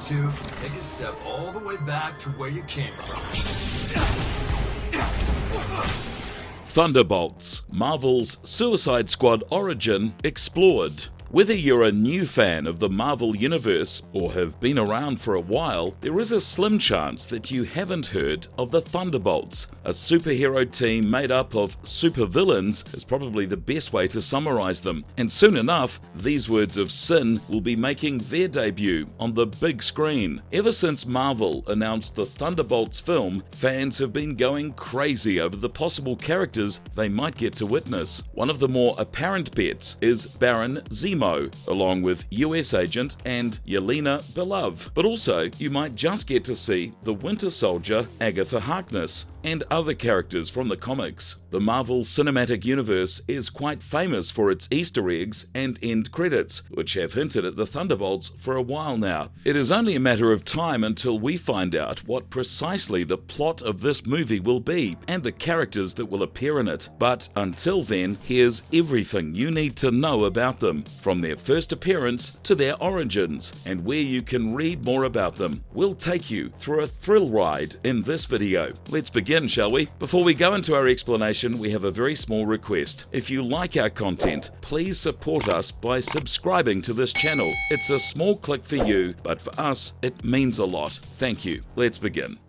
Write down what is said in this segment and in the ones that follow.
to take a step all the way back to where you came from. Thunderbolts, Marvel's Suicide Squad origin explored. Whether you're a new fan of the Marvel Universe or have been around for a while, there is a slim chance that you haven't heard of the Thunderbolts. A superhero team made up of supervillains is probably the best way to summarize them, and soon enough, these words of sin will be making their debut on the big screen. Ever since Marvel announced the Thunderbolts film, fans have been going crazy over the possible characters they might get to witness. One of the more apparent bets is Baron Zemo, along with US Agent and Yelena Belove. But also, you might just get to see the Winter Soldier Agatha Harkness and other characters from the comics. The Marvel Cinematic Universe is quite famous for its Easter eggs and end credits, which have hinted at the Thunderbolts for a while now. It is only a matter of time until we find out what precisely the plot of this movie will be and the characters that will appear in it. But until then, here's everything you need to know about them, from their first appearance to their origins, and where you can read more about them. We'll take you through a thrill ride in this video. Let's begin, shall we? Before we go into our explanation, we have a very small request. If you like our content, please support us by subscribing to this channel. It's a small click for you, but for us, it means a lot. Thank you. Let's begin.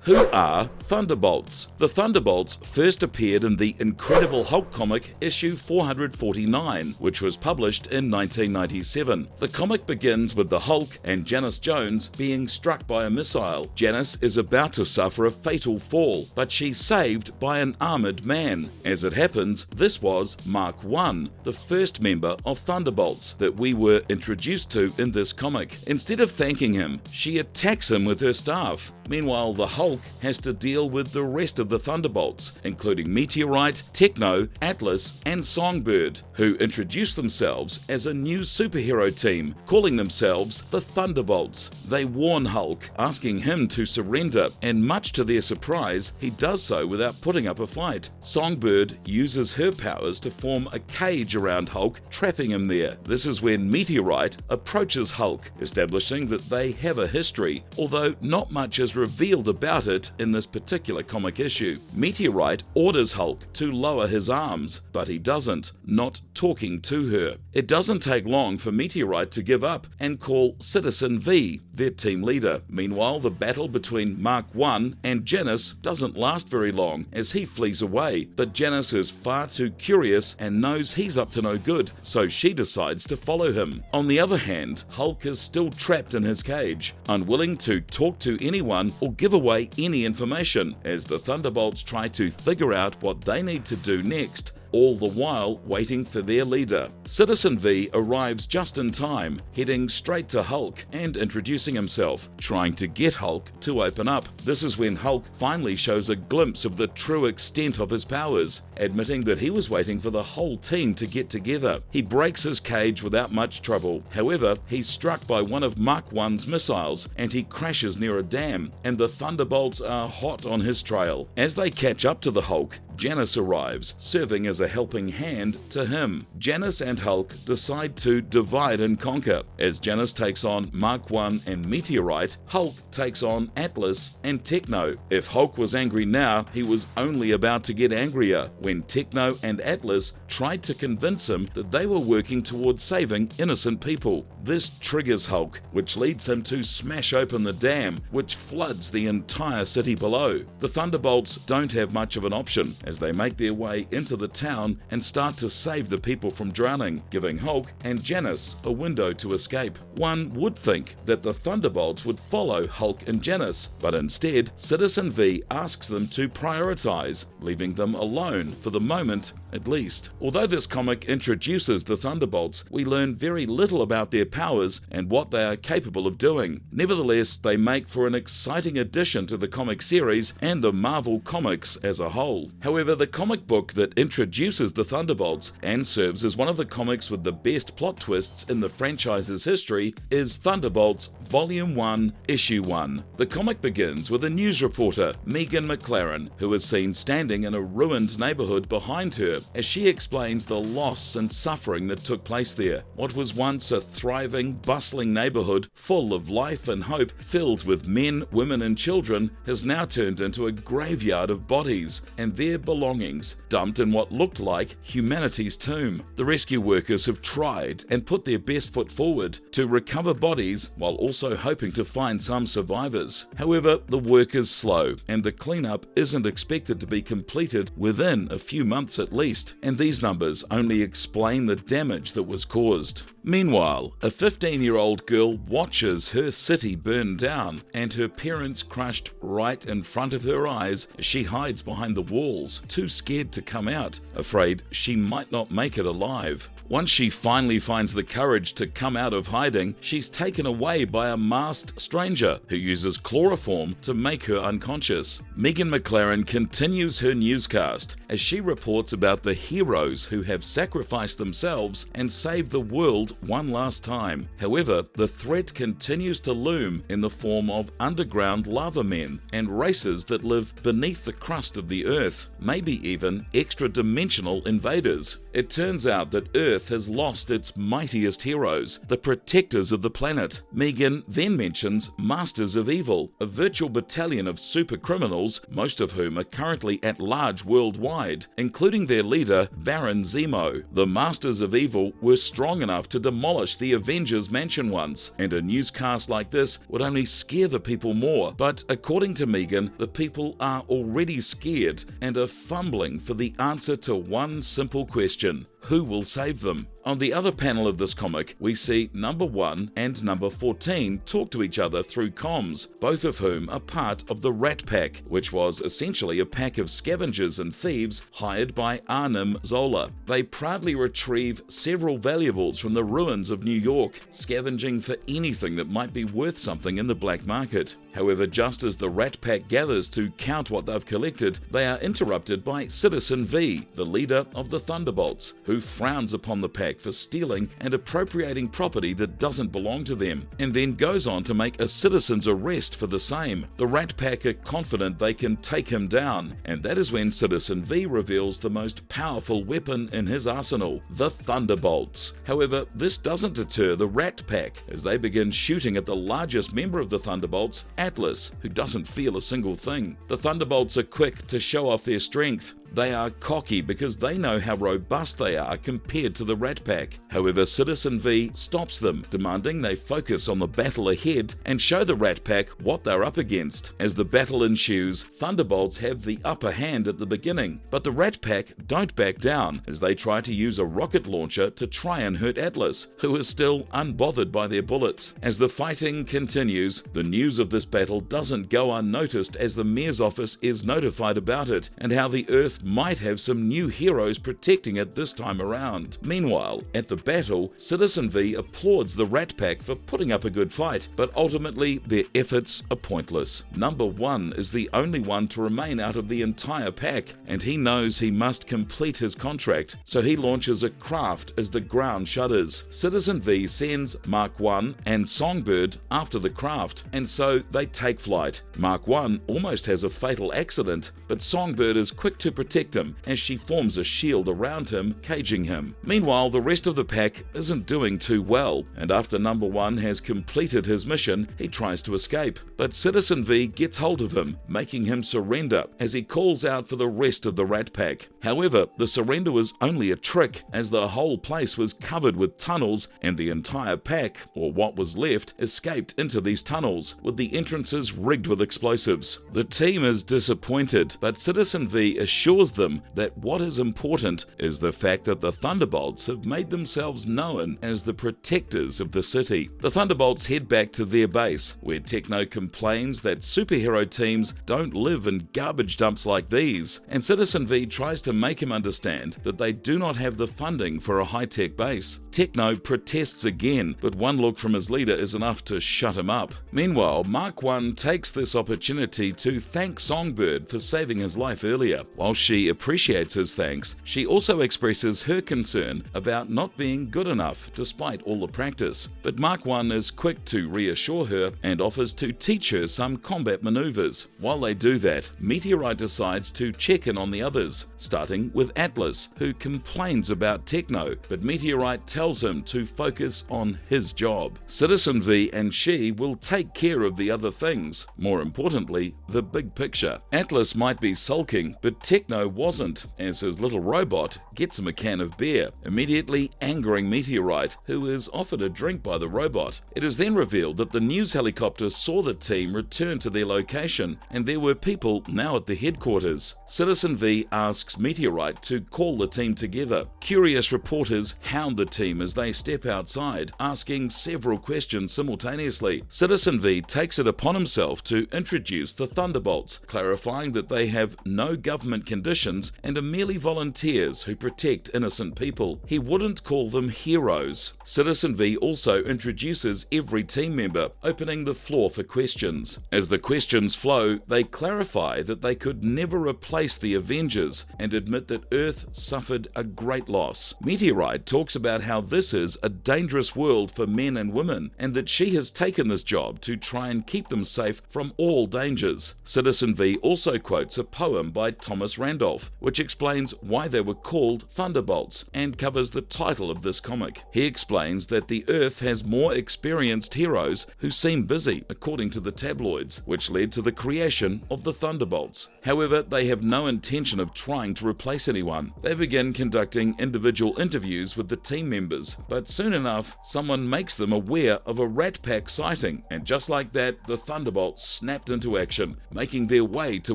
Who are Thunderbolts? The Thunderbolts first appeared in the Incredible Hulk comic issue 449, which was published in 1997. The comic begins with the Hulk and Janice Jones being struck by a missile. Janice is about to suffer a fatal fall, but she's saved by an armored man. As it happens, this was Mark I, the first member of Thunderbolts that we were introduced to in this comic. Instead of thanking him, she attacks him with her staff. Meanwhile, the Hulk has to deal with the rest of the Thunderbolts, including Meteorite, Techno, Atlas, and Songbird, who introduce themselves as a new superhero team, calling themselves the Thunderbolts. They warn Hulk, asking him to surrender, and much to their surprise, he does so without putting up a fight. Songbird uses her powers to form a cage around Hulk, trapping him there. This is when Meteorite approaches Hulk, establishing that they have a history, although not much is revealed about it in this particular comic issue. Meteorite orders Hulk to lower his arms, but he doesn't, not talking to her. It doesn't take long for Meteorite to give up and call Citizen V their team leader. Meanwhile, the battle between Mark I and Janice doesn't last very long as he flees away, but Janice is far too curious and knows he's up to no good, so she decides to follow him. On the other hand, Hulk is still trapped in his cage, unwilling to talk to anyone or give away any information, as the Thunderbolts try to figure out what they need to do next, all the while waiting for their leader. Citizen V arrives just in time, heading straight to Hulk and introducing himself, trying to get Hulk to open up. This is when Hulk finally shows a glimpse of the true extent of his powers, admitting that he was waiting for the whole team to get together. He breaks his cage without much trouble. However, he's struck by one of Mark I's missiles and he crashes near a dam, and the Thunderbolts are hot on his trail. As they catch up to the Hulk, Janice arrives, serving as a helping hand to him. Janice and Hulk decide to divide and conquer. As Janice takes on Mark I and Meteorite, Hulk takes on Atlas and Techno. If Hulk was angry now, he was only about to get angrier when Techno and Atlas tried to convince him that they were working towards saving innocent people. This triggers Hulk, which leads him to smash open the dam, which floods the entire city below. The Thunderbolts don't have much of an option, as they make their way into the town and start to save the people from drowning, giving Hulk and Janice a window to escape. One would think that the Thunderbolts would follow Hulk and Janice, but instead, Citizen V asks them to prioritize, leaving them alone for the moment at least. Although this comic introduces the Thunderbolts, we learn very little about their powers and what they are capable of doing. Nevertheless, they make for an exciting addition to the comic series and the Marvel comics as a whole. However, the comic book that introduces the Thunderbolts and serves as one of the comics with the best plot twists in the franchise's history is Thunderbolts Volume 1, Issue 1. The comic begins with a news reporter, Megan McLaren, who is seen standing in a ruined neighborhood behind her her as she explains the loss and suffering that took place there. What was once a thriving, bustling neighborhood full of life and hope, filled with men, women and children, has now turned into a graveyard of bodies and their belongings, dumped in what looked like humanity's tomb. The rescue workers have tried and put their best foot forward to recover bodies while also hoping to find some survivors. However, the work is slow and the cleanup isn't expected to be completed within a few months at least, and these numbers only explain the damage that was caused. Meanwhile, a 15-year-old girl watches her city burn down and her parents crushed right in front of her eyes as she hides behind the walls, too scared to come out, afraid she might not make it alive. Once she finally finds the courage to come out of hiding, she's taken away by a masked stranger who uses chloroform to make her unconscious. Megan McLaren continues her newscast as she reports about the heroes who have sacrificed themselves and saved the world one last time. However, the threat continues to loom in the form of underground lava men and races that live beneath the crust of the Earth, maybe even extra-dimensional invaders. It turns out that Earth has lost its mightiest heroes, the protectors of the planet. Megan then mentions Masters of Evil, a virtual battalion of super criminals, most of whom are currently at large worldwide, including their leader, Baron Zemo. The Masters of Evil were strong enough to demolish the Avengers mansion once, and a newscast like this would only scare the people more. But according to Megan, the people are already scared and are fumbling for the answer to one simple question: who will save them? On the other panel of this comic, we see number 1 and number 14 talk to each other through comms, both of whom are part of the Rat Pack, which was essentially a pack of scavengers and thieves hired by Arnim Zola. They proudly retrieve several valuables from the ruins of New York, scavenging for anything that might be worth something in the black market. However, just as the Rat Pack gathers to count what they've collected, they are interrupted by Citizen V, the leader of the Thunderbolts, who frowns upon the pack for stealing and appropriating property that doesn't belong to them, and then goes on to make a citizen's arrest for the same. The Rat Pack are confident they can take him down, and that is when Citizen V reveals the most powerful weapon in his arsenal, the Thunderbolts. However, this doesn't deter the Rat Pack, as they begin shooting at the largest member of the Thunderbolts, Atlas, who doesn't feel a single thing. The Thunderbolts are quick to show off their strength. They are cocky because they know how robust they are compared to the Rat Pack. However, Citizen V stops them, demanding they focus on the battle ahead and show the Rat Pack what they're up against. As the battle ensues, Thunderbolts have the upper hand at the beginning, but the Rat Pack don't back down as they try to use a rocket launcher to try and hurt Atlas, who is still unbothered by their bullets. As the fighting continues, the news of this battle doesn't go unnoticed as the mayor's office is notified about it and how the Earth might have some new heroes protecting it this time around. Meanwhile, at the battle, Citizen V applauds the Rat Pack for putting up a good fight, but ultimately their efforts are pointless. Number 1 is the only one to remain out of the entire pack, and he knows he must complete his contract, so he launches a craft as the ground shudders. Citizen V sends Mark 1 and Songbird after the craft, and so they take flight. Mark 1 almost has a fatal accident, but Songbird is quick to protect him as she forms a shield around him, caging him. Meanwhile, the rest of the pack isn't doing too well, and after number 1 has completed his mission, he tries to escape. But Citizen V gets hold of him, making him surrender as he calls out for the rest of the Rat Pack. However, the surrender was only a trick, as the whole place was covered with tunnels, and the entire pack, or what was left, escaped into these tunnels, with the entrances rigged with explosives. The team is disappointed, but Citizen V assures them that what is important is the fact that the Thunderbolts have made themselves known as the protectors of the city. The Thunderbolts head back to their base, where Techno complains that superhero teams don't live in garbage dumps like these, and Citizen V tries to make him understand that they do not have the funding for a high-tech base. Techno protests again, but one look from his leader is enough to shut him up. Meanwhile, Mark I takes this opportunity to thank Songbird for saving his life earlier. While she appreciates his thanks, she also expresses her concern about not being good enough despite all the practice. But Mark I is quick to reassure her and offers to teach her some combat maneuvers. While they do that, Meteorite decides to check in on the others, starting with Atlas, who complains about Techno, but Meteorite tells him to focus on his job. Citizen V and she will take care of the other things, more importantly, the big picture. Atlas might be sulking, but Techno wasn't, as his little robot gets him a can of beer, immediately angering Meteorite, who is offered a drink by the robot. It is then revealed that the news helicopter saw the team return to their location, and there were people now at the headquarters. Citizen V asks Meteorite to call the team together. Curious reporters hound the team as they step outside, asking several questions simultaneously. Citizen V takes it upon himself to introduce the Thunderbolts, clarifying that they have no government conditions and are merely volunteers who protect innocent people. He wouldn't call them heroes. Citizen V also introduces every team member, opening the floor for questions. As the questions flow, they clarify that they could never replace the Avengers and admit that Earth suffered a great loss. Meteorite talks about how this is a dangerous world for men and women, and that she has taken this job to try and keep them safe from all dangers. Citizen V also quotes a poem by Thomas Randolph, which explains why they were called Thunderbolts, and covers the title of this comic. He explains that the Earth has more experienced heroes who seem busy, according to the tabloids, which led to the creation of the Thunderbolts. However, they have no intention of trying to replace anyone. They begin conducting individual interviews with the team members, but soon enough, someone makes them aware of a Rat Pack sighting, and just like that, the Thunderbolts snapped into action, making their way to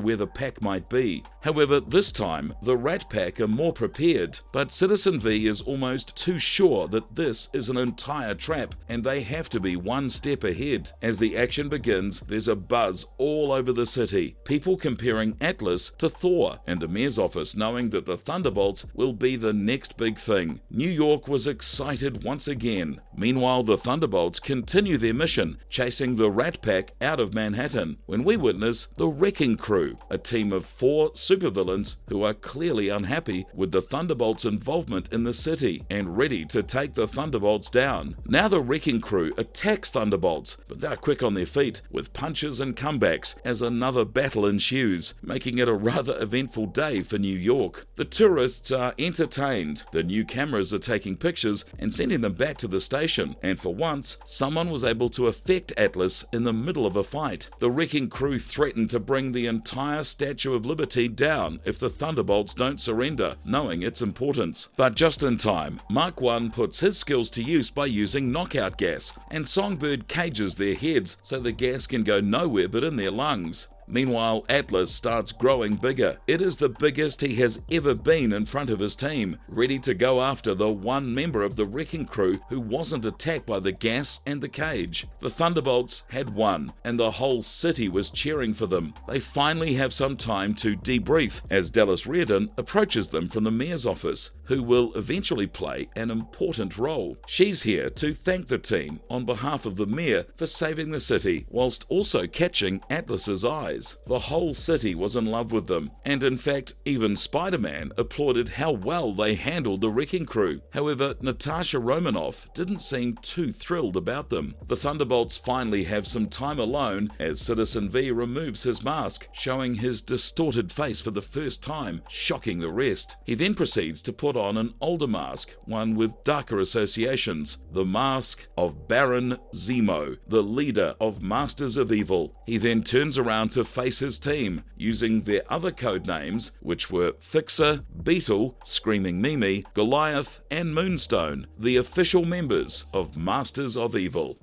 where the pack might be. However, this time, the Rat Pack are more prepared, but Citizen V is almost too sure that this is an entire trap, and they have to be one step ahead. As the action begins, there's a buzz all over the city, people comparing Atlas to Thor, and the mayor's office knowing that the Thunderbolts will be the next big thing. New York was excited once again. Meanwhile, the Thunderbolts continue their mission, chasing the Rat Pack out of Manhattan, when we witness the Wrecking Crew, a team of 4 supervillains who are clearly unhappy with the Thunderbolts' involvement in the city and ready to take the Thunderbolts down. Now the Wrecking Crew attacks Thunderbolts, but they're quick on their feet with punches and comebacks as another battle ensues, making it a rather eventful day for New York. The tourists are entertained. The new cameras are taking pictures and sending them back to the station, and for once, someone was able to affect Atlas in the middle of a fight. The Wrecking Crew threaten to bring the entire Statue of Liberty down if the Thunderbolts don't surrender, knowing its importance. But just in time, Mark I puts his skills to use by using knockout gas, and Songbird cages their heads so the gas can go nowhere but in their lungs. Meanwhile, Atlas starts growing bigger. It is the biggest he has ever been in front of his team, ready to go after the one member of the Wrecking Crew who wasn't attacked by the gas and the cage. The Thunderbolts had won, and the whole city was cheering for them. They finally have some time to debrief as Dallas Reardon approaches them from the mayor's office, who will eventually play an important role. She's here to thank the team on behalf of the mayor for saving the city, whilst also catching Atlas's eye. The whole city was in love with them, and in fact, even Spider-Man applauded how well they handled the Wrecking Crew. However, Natasha Romanoff didn't seem too thrilled about them. The Thunderbolts finally have some time alone as Citizen V removes his mask, showing his distorted face for the first time, shocking the rest. He then proceeds to put on an older mask, one with darker associations, the mask of Baron Zemo, the leader of Masters of Evil. He then turns around to face his team, using their other code names, which were Fixer, Beetle, Screaming Mimi, Goliath, and Moonstone, the official members of Masters of Evil.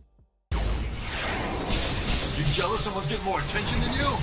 You jealous someone's getting more attention than you?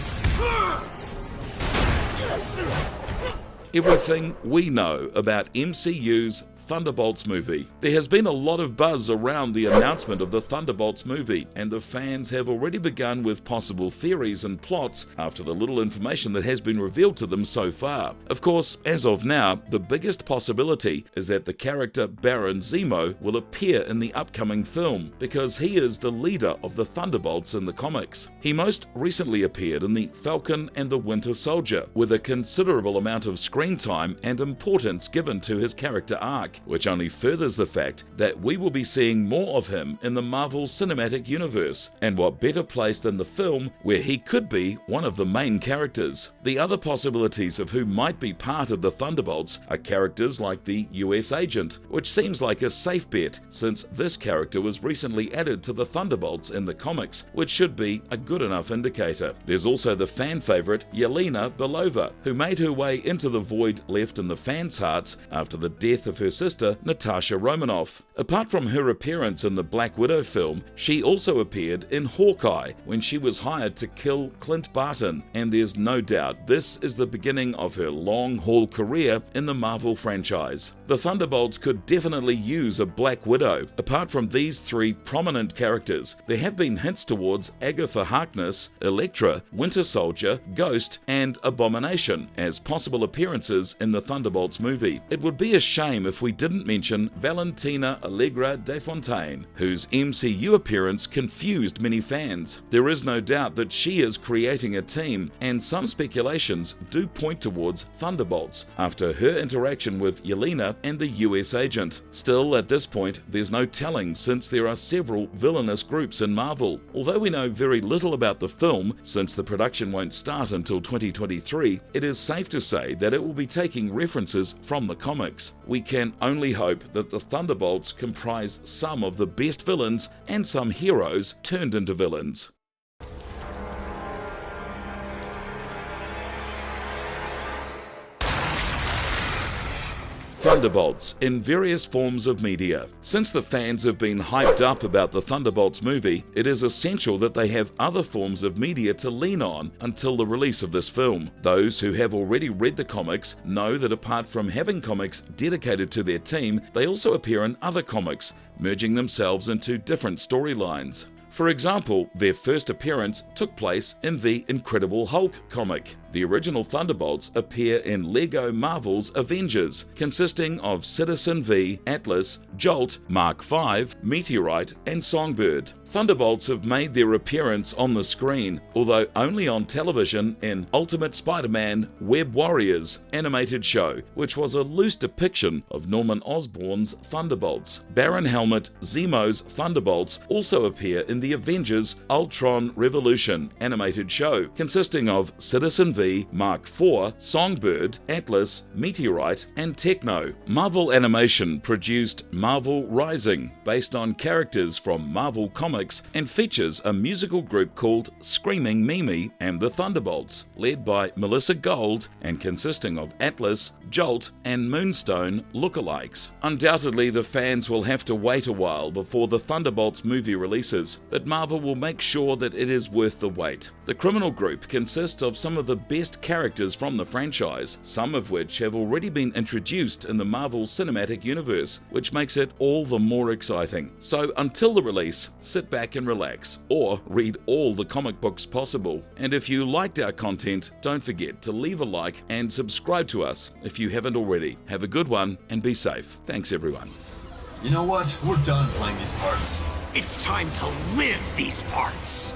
Everything we know about MCU's Thunderbolts movie. There has been a lot of buzz around the announcement of the Thunderbolts movie, and the fans have already begun with possible theories and plots after the little information that has been revealed to them so far. Of course, as of now, the biggest possibility is that the character Baron Zemo will appear in the upcoming film, because he is the leader of the Thunderbolts in the comics. He most recently appeared in the Falcon and the Winter Soldier, with a considerable amount of screen time and importance given to his character arc, which only furthers the fact that we will be seeing more of him in the Marvel Cinematic Universe, and what better place than the film where he could be one of the main characters. The other possibilities of who might be part of the Thunderbolts are characters like the US Agent, which seems like a safe bet since this character was recently added to the Thunderbolts in the comics, which should be a good enough indicator. There's also the fan favorite Yelena Belove, who made her way into the void left in the fans' hearts after the death of her sister Natasha Romanoff. Apart from her appearance in the Black Widow film, she also appeared in Hawkeye when she was hired to kill Clint Barton, and there's no doubt this is the beginning of her long-haul career in the Marvel franchise. The Thunderbolts could definitely use a Black Widow. Apart from these three prominent characters, there have been hints towards Agatha Harkness, Elektra, Winter Soldier, Ghost, and Abomination as possible appearances in the Thunderbolts movie. It would be a shame if we didn't mention Valentina Allegra de Fontaine, whose MCU appearance confused many fans. There is no doubt that she is creating a team, and some speculations do point towards Thunderbolts after her interaction with Yelena and the US Agent. Still, at this point, there's no telling since there are several villainous groups in Marvel. Although we know very little about the film, since the production won't start until 2023, it is safe to say that it will be taking references from the comics. We can only hope that the Thunderbolts comprise some of the best villains and some heroes turned into villains. Thunderbolts in various forms of media. Since the fans have been hyped up about the Thunderbolts movie, it is essential that they have other forms of media to lean on until the release of this film. Those who have already read the comics know that apart from having comics dedicated to their team, they also appear in other comics, merging themselves into different storylines. For example, their first appearance took place in the Incredible Hulk comic. The original Thunderbolts appear in Lego Marvel's Avengers, consisting of Citizen V, Atlas, Jolt, Mark V, Meteorite, and Songbird. Thunderbolts have made their appearance on the screen, although only on television in Ultimate Spider-Man Web Warriors animated show, which was a loose depiction of Norman Osborn's Thunderbolts. Baron Helmet Zemo's Thunderbolts also appear in the Avengers Ultron Revolution animated show, consisting of Citizen V, Mark IV, Songbird, Atlas, Meteorite, and Techno. Marvel Animation produced Marvel Rising, based on characters from Marvel Comics, and features a musical group called Screaming Mimi and the Thunderbolts, led by Melissa Gold and consisting of Atlas, Jolt, and Moonstone lookalikes. Undoubtedly, the fans will have to wait a while before the Thunderbolts movie releases, but Marvel will make sure that it is worth the wait. The criminal group consists of some of the best characters from the franchise, some of which have already been introduced in the Marvel Cinematic Universe, which makes it all the more exciting. So until the release, sit back and relax, or read all the comic books possible. And if you liked our content, don't forget to leave a like and subscribe to us if you haven't already. Have a good one and be safe. Thanks everyone. You know what? We're done playing these parts. It's time to live these parts.